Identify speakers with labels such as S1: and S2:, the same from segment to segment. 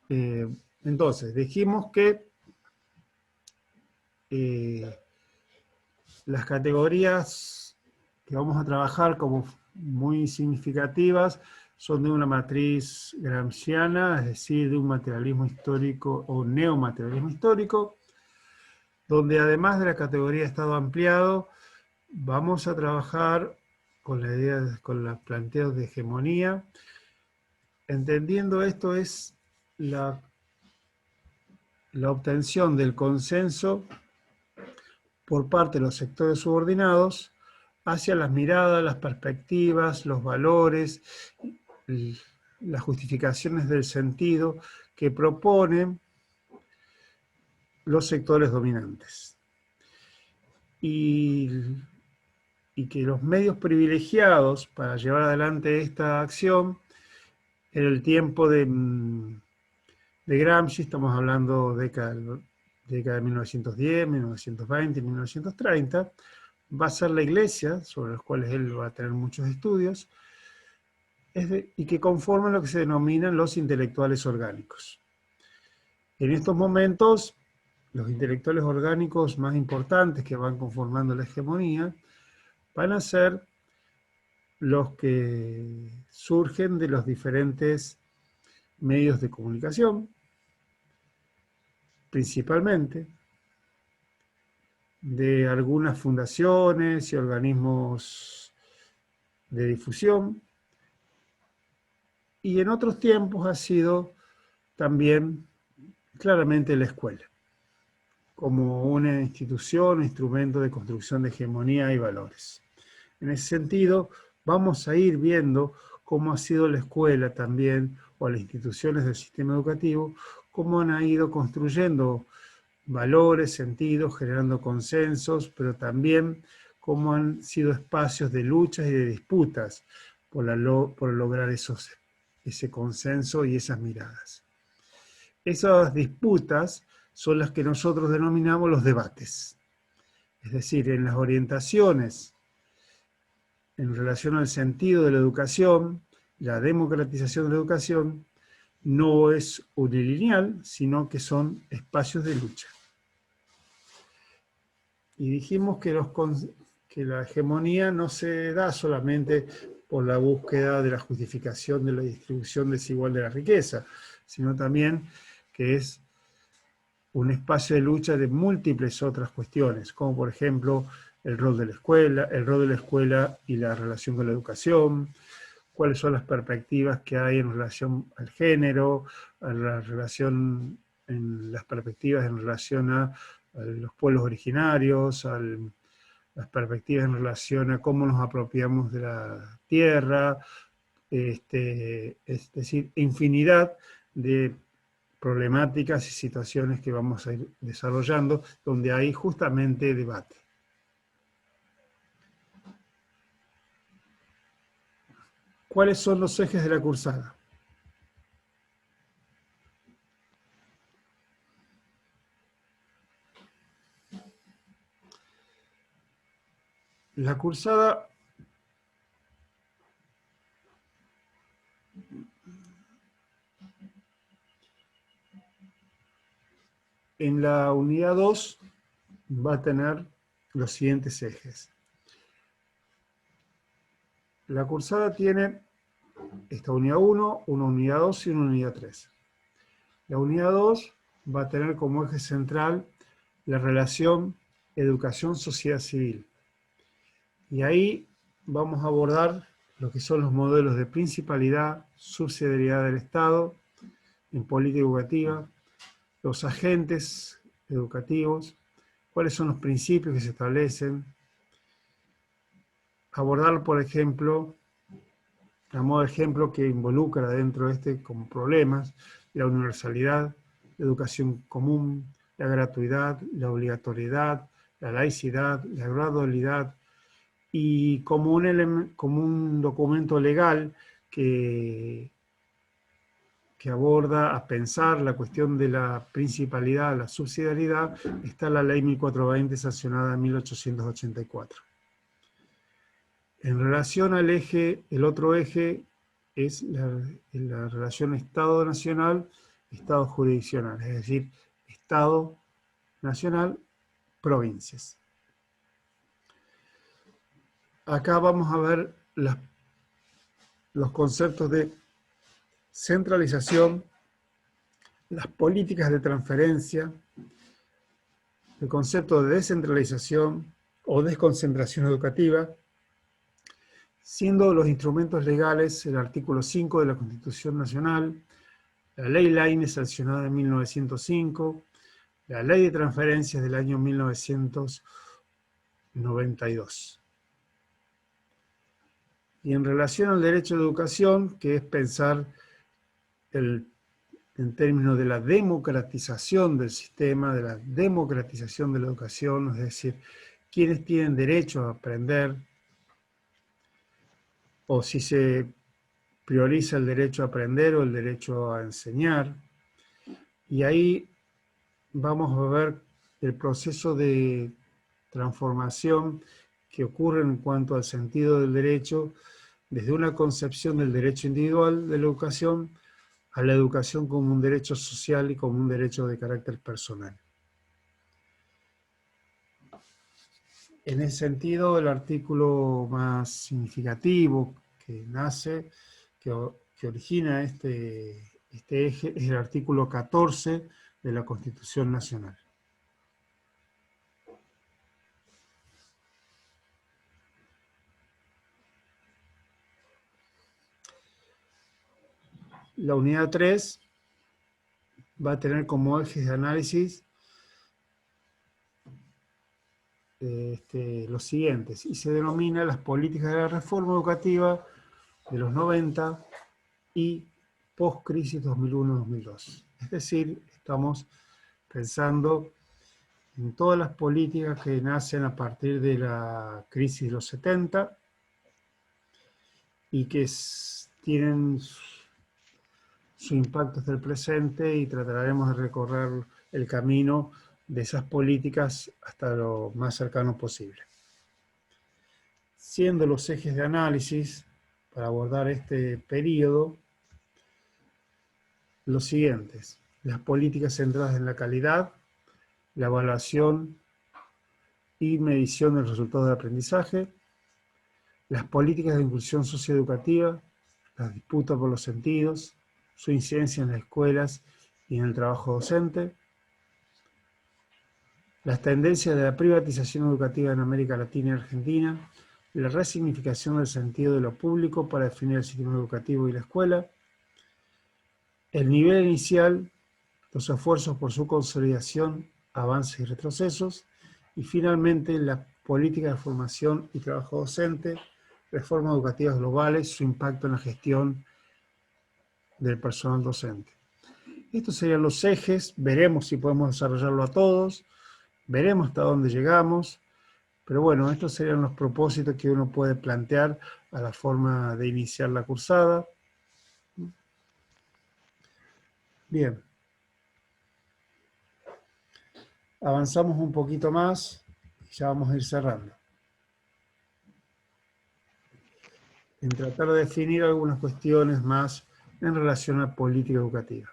S1: Entonces, dijimos que las categorías que vamos a trabajar como muy significativas son de una matriz gramsciana, es decir, de un materialismo histórico o neomaterialismo histórico, donde además de la categoría de estado ampliado, vamos a trabajar con la idea, con los planteos de hegemonía. Entendiendo esto es la obtención del consenso por parte de los sectores subordinados hacia las miradas, las perspectivas, los valores, las justificaciones del sentido que proponen los sectores dominantes. Y que los medios privilegiados para llevar adelante esta acción, en el tiempo de Gramsci, estamos hablando década de 1910, 1920, 1930, va a ser la Iglesia, sobre los cuales él va a tener muchos estudios, y que conforman lo que se denominan los intelectuales orgánicos. En estos momentos, los intelectuales orgánicos más importantes que van conformando la hegemonía van a ser los que surgen de los diferentes medios de comunicación, principalmente, de algunas fundaciones y organismos de difusión, y en otros tiempos ha sido también claramente la escuela, como una institución, un instrumento de construcción de hegemonía y valores. En ese sentido, vamos a ir viendo cómo ha sido la escuela también, o las instituciones del sistema educativo, cómo han ido construyendo valores, sentidos, generando consensos, pero también cómo han sido espacios de luchas y de disputas por lograr ese consenso y esas miradas. Esas disputas son las que nosotros denominamos los debates. Es decir, en las orientaciones en relación al sentido de la educación, la democratización de la educación no es unilineal, sino que son espacios de lucha. Y dijimos que la hegemonía no se da solamente por la búsqueda de la justificación de la distribución desigual de la riqueza, sino también que es un espacio de lucha de múltiples otras cuestiones, como por ejemplo el rol de la escuela y la relación con la educación, cuáles son las perspectivas que hay en relación al género, a la relación, en las perspectivas en relación a los pueblos originarios, las perspectivas en relación a cómo nos apropiamos de la tierra, es decir, infinidad de problemáticas y situaciones que vamos a ir desarrollando, donde hay justamente debate. ¿Cuáles son los ejes de la cursada? La cursada en la unidad 2 va a tener los siguientes ejes. La cursada tiene esta unidad 1, una unidad 2 y una unidad 3. La unidad 2 va a tener como eje central la relación educación-sociedad civil. Y ahí vamos a abordar lo que son los modelos de principalidad, subsidiariedad del Estado en política educativa, los agentes educativos, cuáles son los principios que se establecen, abordar, por ejemplo, a modo de ejemplo que involucra dentro de como problemas, la universalidad, la educación común, la gratuidad, la obligatoriedad, la laicidad, la gradualidad, y como un documento legal que aborda a pensar la cuestión de la principalidad, la subsidiariedad, está la ley 1420 sancionada en 1884. En relación al eje, el otro eje es la relación Estado-Nacional estados jurisdiccionales, es decir, Estado, nacional, provincias. Acá vamos a ver los conceptos de centralización, las políticas de transferencia, el concepto de descentralización o desconcentración educativa, siendo los instrumentos legales el artículo 5 de la Constitución Nacional, la Ley Laínez sancionada en 1905, la Ley de Transferencias del año 1992. Y en relación al derecho de educación, que es pensar en términos de la democratización del sistema, de la democratización de la educación, es decir, quienes tienen derecho a aprender, o si se prioriza el derecho a aprender o el derecho a enseñar. Y ahí vamos a ver el proceso de transformación que ocurre en cuanto al sentido del derecho, desde una concepción del derecho individual de la educación a la educación como un derecho social y como un derecho de carácter personal. En ese sentido, el artículo más significativo que nace, que origina este eje, es el artículo 14 de la Constitución Nacional. La unidad 3 va a tener como ejes de análisis los siguientes, y se denomina las políticas de la reforma educativa de los 90 y post-crisis 2001-2002. Es decir, estamos pensando en todas las políticas que nacen a partir de la crisis de los 70 y que tienen su impacto hasta el presente, y trataremos de recorrer el camino de esas políticas hasta lo más cercano posible. Siendo los ejes de análisis para abordar este periodo los siguientes: las políticas centradas en la calidad, la evaluación y medición del resultado del aprendizaje, las políticas de inclusión socioeducativa, las disputas por los sentidos, su incidencia en las escuelas y en el trabajo docente, las tendencias de la privatización educativa en América Latina y Argentina, la resignificación del sentido de lo público para definir el sistema educativo y la escuela, el nivel inicial, los esfuerzos por su consolidación, avances y retrocesos, y finalmente la política de formación y trabajo docente, reformas educativas globales, su impacto en la gestión del personal docente. Estos serían los ejes, veremos si podemos desarrollarlo a todos, veremos hasta dónde llegamos, pero bueno, estos serían los propósitos que uno puede plantear a la forma de iniciar la cursada. Bien. Avanzamos un poquito más y ya vamos a ir cerrando. En tratar de definir algunas cuestiones más en relación a la política educativa.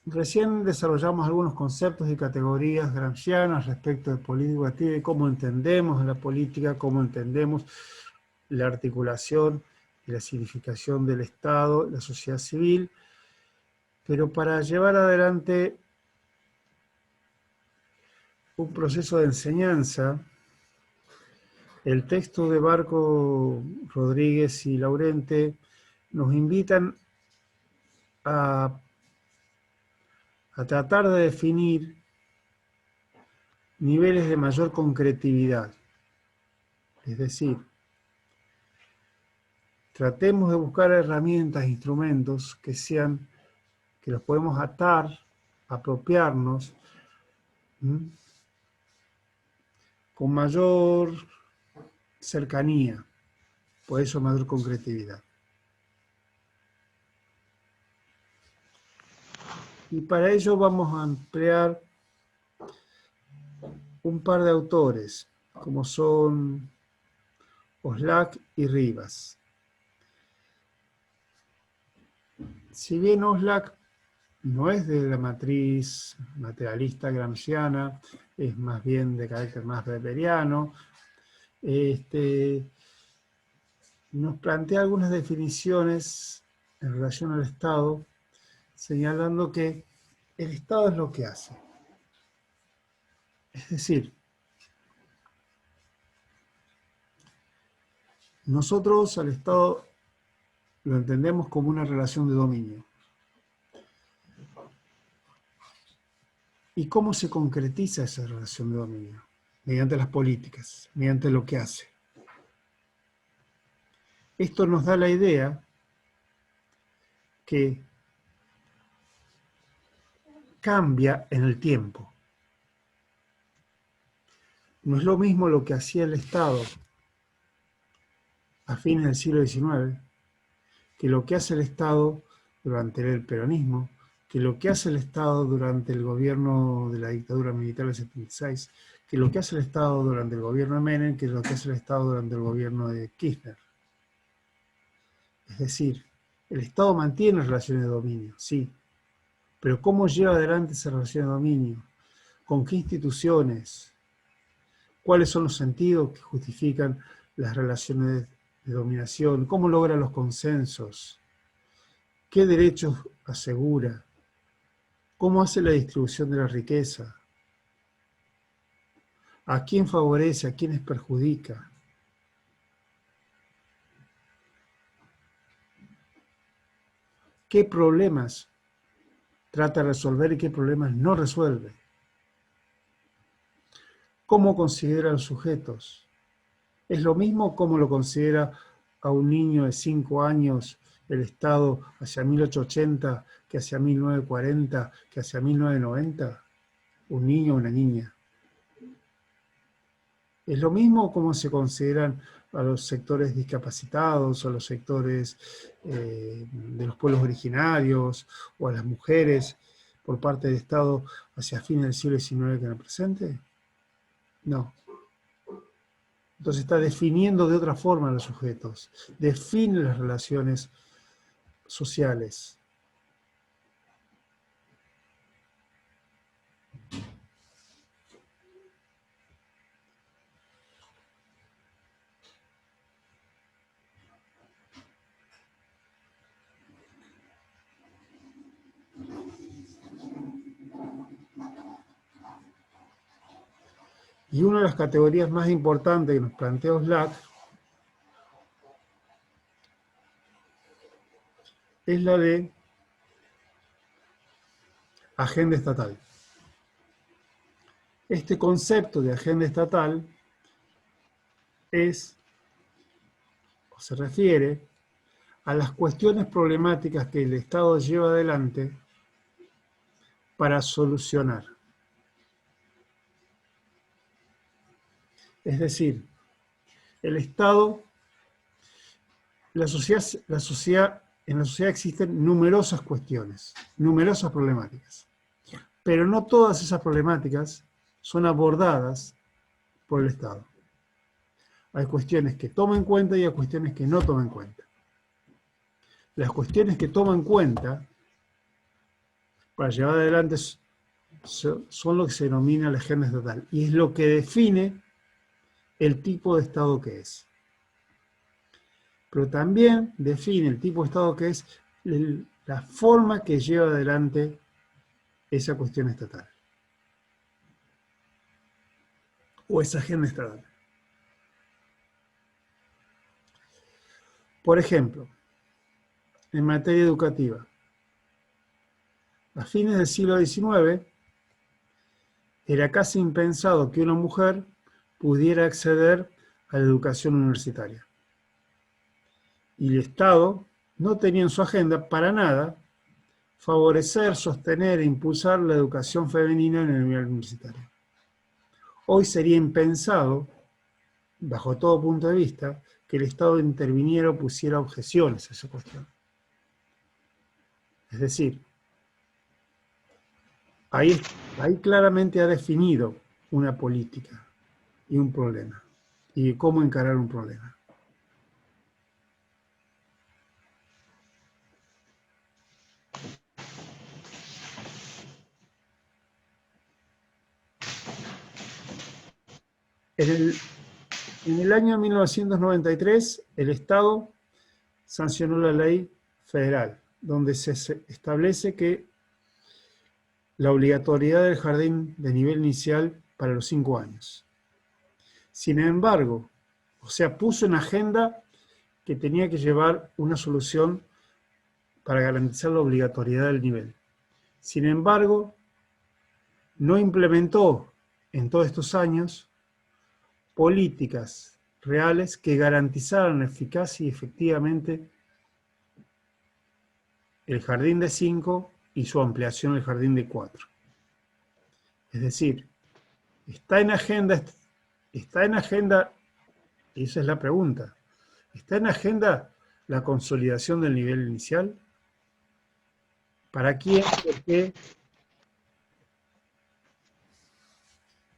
S1: Recién desarrollamos algunos conceptos y categorías gramscianas respecto de política educativa y cómo entendemos la política, cómo entendemos la articulación y la significación del Estado, la sociedad civil, pero para llevar adelante un proceso de enseñanza, el texto de Barco, Rodríguez y Laurente nos invitan a tratar de definir niveles de mayor concretividad. Es decir, tratemos de buscar herramientas, instrumentos que los podemos atar, apropiarnos, con mayor cercanía, por eso mayor concretividad. Y para ello vamos a emplear un par de autores, como son Oslak y Rivas. Si bien Oslak no es de la matriz materialista gramsciana, es más bien de carácter más weberiano, nos plantea algunas definiciones en relación al Estado, señalando que el Estado es lo que hace. Es decir, nosotros al Estado lo entendemos como una relación de dominio. ¿Y cómo se concretiza esa relación de dominio? Mediante las políticas, mediante lo que hace. Esto nos da la idea que cambia en el tiempo. No es lo mismo lo que hacía el Estado a fines del siglo XIX que lo que hace el Estado durante el peronismo, que lo que hace el Estado durante el gobierno de la dictadura militar del 76, que lo que hace el Estado durante el gobierno de Menem, que lo que hace el Estado durante el gobierno de Kirchner. Es decir, el Estado mantiene relaciones de dominio, sí, pero ¿cómo lleva adelante esa relación de dominio? ¿Con qué instituciones? ¿Cuáles son los sentidos que justifican las relaciones de dominación? ¿Cómo logra los consensos? ¿Qué derechos asegura? ¿Cómo hace la distribución de la riqueza? ¿A quién favorece? ¿A quiénes perjudica? ¿Qué problemas trata de resolver y qué problemas no resuelve? ¿Cómo considera a los sujetos? ¿Es lo mismo cómo lo considera a un niño de 5 años el Estado hacia 1880 que hacia 1940, que hacia 1990? Un niño o una niña. ¿Es lo mismo cómo se consideran a los sectores discapacitados, o a los sectores de los pueblos originarios, o a las mujeres por parte del Estado hacia fines del siglo XIX que en el presente? No. Entonces está definiendo de otra forma a los sujetos, define las relaciones sociales. Y una de las categorías más importantes que nos plantea Oslak es la de agenda estatal. Este concepto de agenda estatal es, o se refiere, a las cuestiones problemáticas que el Estado lleva adelante para solucionar. Es decir, el Estado, en la sociedad existen numerosas cuestiones, numerosas problemáticas, pero no todas esas problemáticas son abordadas por el Estado. Hay cuestiones que toma en cuenta y hay cuestiones que no toma en cuenta. Las cuestiones que toma en cuenta para llevar adelante son lo que se denomina la agenda estatal y es lo que define el tipo de Estado que es. Pero también define el tipo de Estado que es la forma que lleva adelante esa cuestión estatal o esa agenda estatal. Por ejemplo, en materia educativa, a fines del siglo XIX era casi impensado que una mujer pudiera acceder a la educación universitaria. Y el Estado no tenía en su agenda para nada favorecer, sostener e impulsar la educación femenina en el nivel universitario. Hoy sería impensado, bajo todo punto de vista, que el Estado interviniera o pusiera objeciones a esa cuestión. Es decir, ahí claramente ha definido una política y un problema, y cómo encarar un problema. En el año 1993, el Estado sancionó la ley federal, donde se establece que la obligatoriedad del jardín de nivel inicial para los 5 años. Sin embargo, o sea, puso en agenda que tenía que llevar una solución para garantizar la obligatoriedad del nivel. Sin embargo, no implementó en todos estos años políticas reales que garantizaran eficaz y efectivamente el jardín de 5 y su ampliación al jardín de 4. Es decir, está en agenda, y esa es la pregunta, ¿está en agenda la consolidación del nivel inicial? ¿Para quién? ¿Por qué?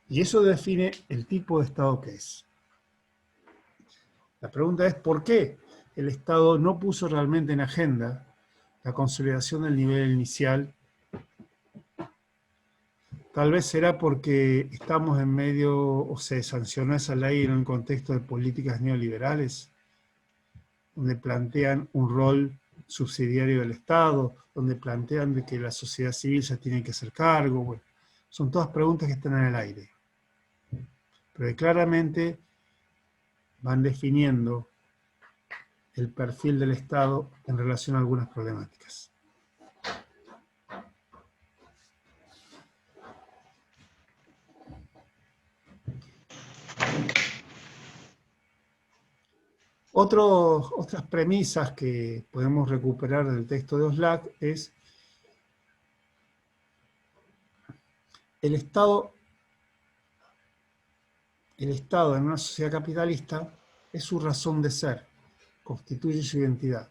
S1: Y eso define el tipo de Estado que es. La pregunta es, ¿por qué el Estado no puso realmente en agenda la consolidación del nivel inicial? Tal vez será porque estamos en medio, o se sancionó esa ley en un contexto de políticas neoliberales, donde plantean un rol subsidiario del Estado, donde plantean de que la sociedad civil se tiene que hacer cargo. Bueno, son todas preguntas que están en el aire. Pero que claramente van definiendo el perfil del Estado en relación a algunas problemáticas. Otras premisas que podemos recuperar del texto de Oslac es el Estado en una sociedad capitalista es su razón de ser, constituye su identidad.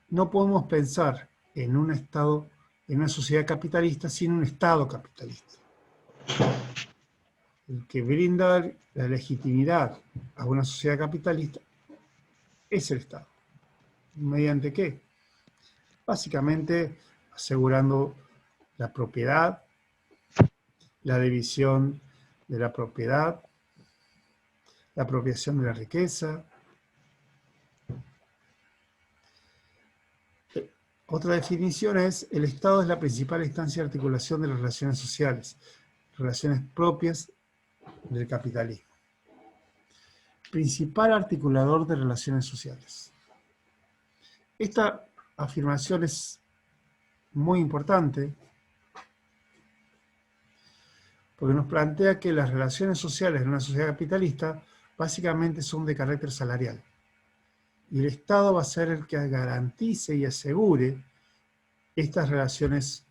S1: No podemos pensar en un Estado, en una sociedad capitalista sin un Estado capitalista. El que brinda la legitimidad a una sociedad capitalista es el Estado. ¿Mediante qué? Básicamente asegurando la propiedad, la división de la propiedad, la apropiación de la riqueza. Otra definición es, el Estado es la principal instancia de articulación de las relaciones sociales, relaciones propias del capitalismo. Principal articulador de relaciones sociales. Esta afirmación es muy importante porque nos plantea que las relaciones sociales en una sociedad capitalista básicamente son de carácter salarial. Y el Estado va a ser el que garantice y asegure estas relaciones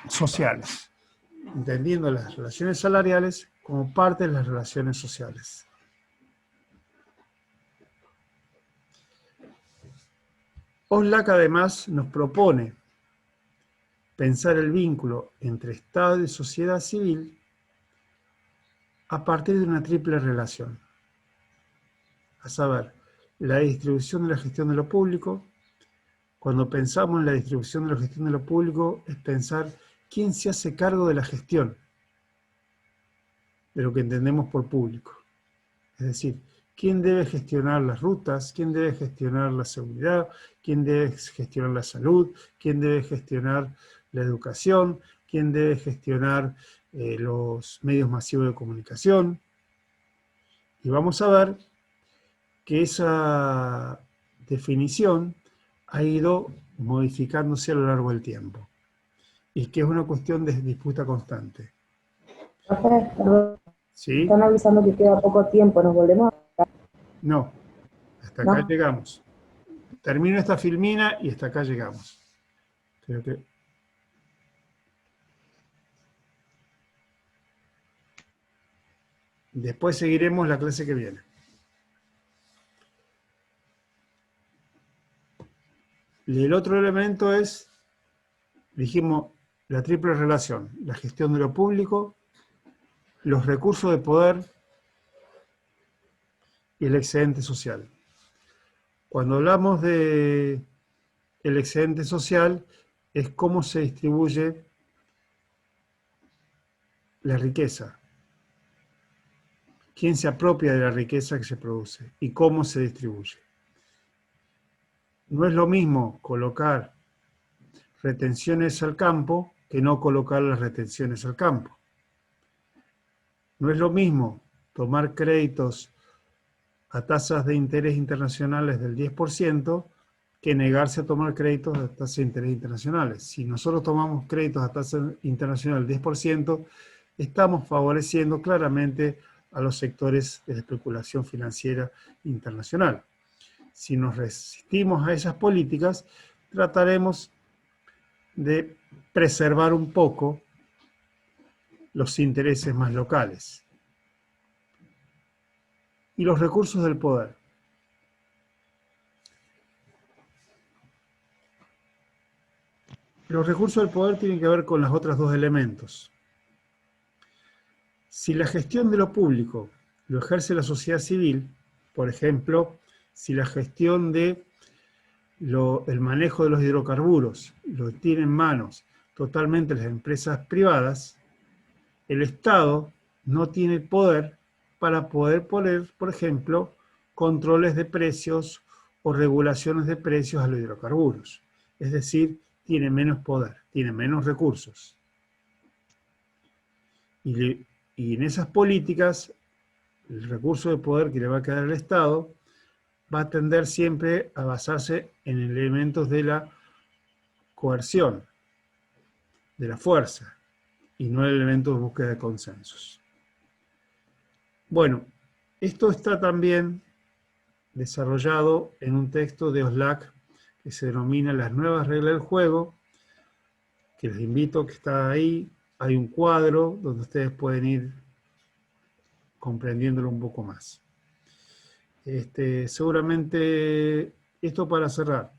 S1: sociales, entendiendo las relaciones salariales como parte de las relaciones sociales. Oslac además nos propone pensar el vínculo entre Estado y sociedad civil a partir de una triple relación, a saber, la distribución de la gestión de lo público. Cuando pensamos en la distribución de la gestión de lo público, es pensar quién se hace cargo de la gestión de lo que entendemos por público. Es decir, quién debe gestionar las rutas, quién debe gestionar la seguridad, quién debe gestionar la salud, quién debe gestionar la educación, quién debe gestionar los medios masivos de comunicación. Y vamos a ver que esa definición ha ido modificándose a lo largo del tiempo y que es una cuestión de disputa constante. ¿Sí?
S2: Están avisando que queda poco tiempo, ¿nos volvemos a...?
S1: No, hasta acá llegamos. Termino esta filmina y hasta acá llegamos. Creo que... Después seguiremos la clase que viene. Y el otro elemento es, dijimos, la triple relación, la gestión de lo público, los recursos de poder y el excedente social. Cuando hablamos de el excedente social, es cómo se distribuye la riqueza, quién se apropia de la riqueza que se produce y cómo se distribuye. No es lo mismo colocar retenciones al campo que no colocar las retenciones al campo. No es lo mismo tomar créditos a tasas de interés internacionales del 10% que negarse a tomar créditos a tasas de interés internacionales. Si nosotros tomamos créditos a tasa internacional del 10%, estamos favoreciendo claramente a los sectores de la especulación financiera internacional. Si nos resistimos a esas políticas, trataremos de preservar un poco los intereses más locales. Y los recursos del poder. Los recursos del poder tienen que ver con los otros dos elementos. Si la gestión de lo público lo ejerce la sociedad civil, por ejemplo, si la gestión de el manejo de los hidrocarburos lo tienen en manos totalmente las empresas privadas, el Estado no tiene poder para poder poner, por ejemplo, controles de precios o regulaciones de precios a los hidrocarburos. Es decir, tiene menos poder, tiene menos recursos. Y en esas políticas, el recurso de poder que le va a quedar al Estado va a tender siempre a basarse en elementos de la coerción, de la fuerza, y no en elementos de búsqueda de consensos. Bueno, esto está también desarrollado en un texto de Oslac que se denomina Las nuevas reglas del juego, que les invito, que está ahí. Hay un cuadro donde ustedes pueden ir comprendiéndolo un poco más. Seguramente, esto para cerrar,